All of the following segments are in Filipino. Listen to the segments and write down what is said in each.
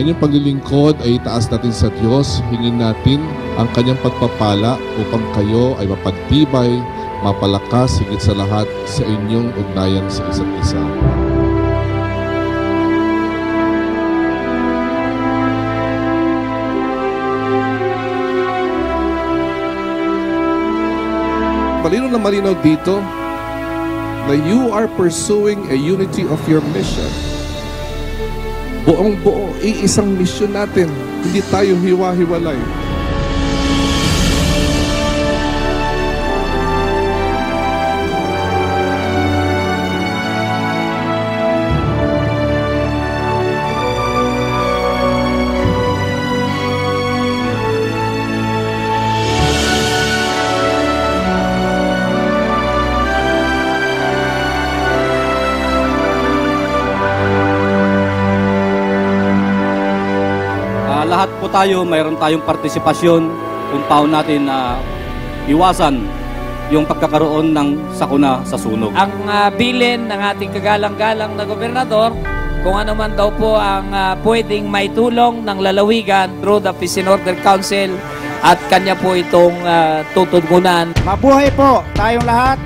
inyong paglilingkod ay itaas natin sa Diyos. Hingin natin ang kanyang pagpapala upang kayo ay mapagtibay, mapalakas higit sa lahat sa inyong ugnayan sa isa't isa. Malinaw na malinaw dito na you are pursuing a unity of your mission. Buong-buo, iisang mission natin. Hindi tayo hiwa-hiwalay. Lahat po tayo, mayroon tayong partisipasyon kung paano natin iwasan yung pagkakaroon ng sakuna sa sunog. Ang bilin ng ating kagalang-galang na gobernador, kung ano man daw po ang pwedeng maitulong ng lalawigan through the Peace and Order Council at kanya po itong tutugunan. Mabuhay po tayong lahat.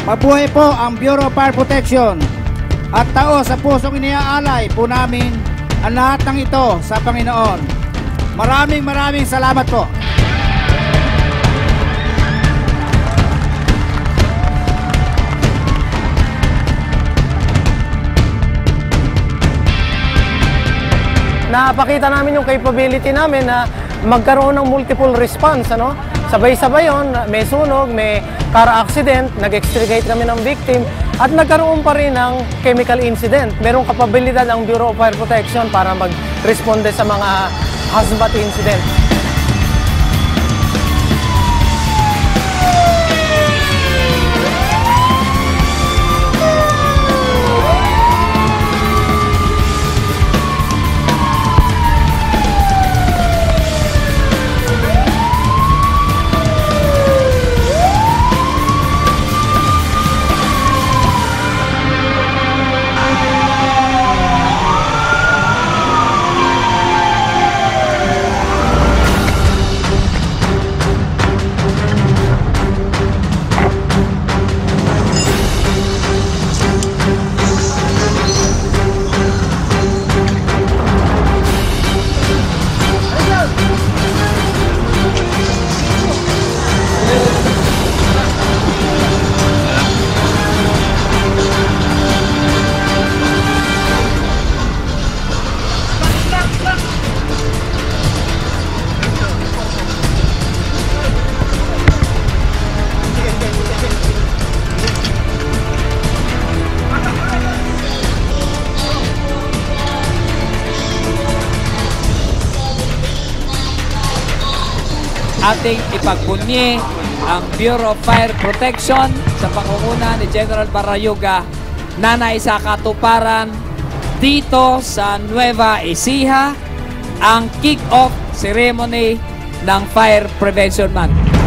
Mabuhay po ang Bureau of Fire Protection. At tao sa pusong iniaalay po namin ang lahat ng ito sa Panginoon. Maraming salamat po. Napakita namin yung capability namin na magkaroon ng multiple response, ano? Sabay-sabay yun, may sunog, may car accident, nag-extricate kami ng victim, at nagkaroon pa rin ng chemical incident. Merong kapabilidad ang Bureau of Fire Protection para mag-responde sa mga hazmat incident. Ating ipagbunyi ang Bureau of Fire Protection sa pangunguna ni General Barayuga na naisakatuparan dito sa Nueva Ecija ang kick-off ceremony ng Fire Prevention Month.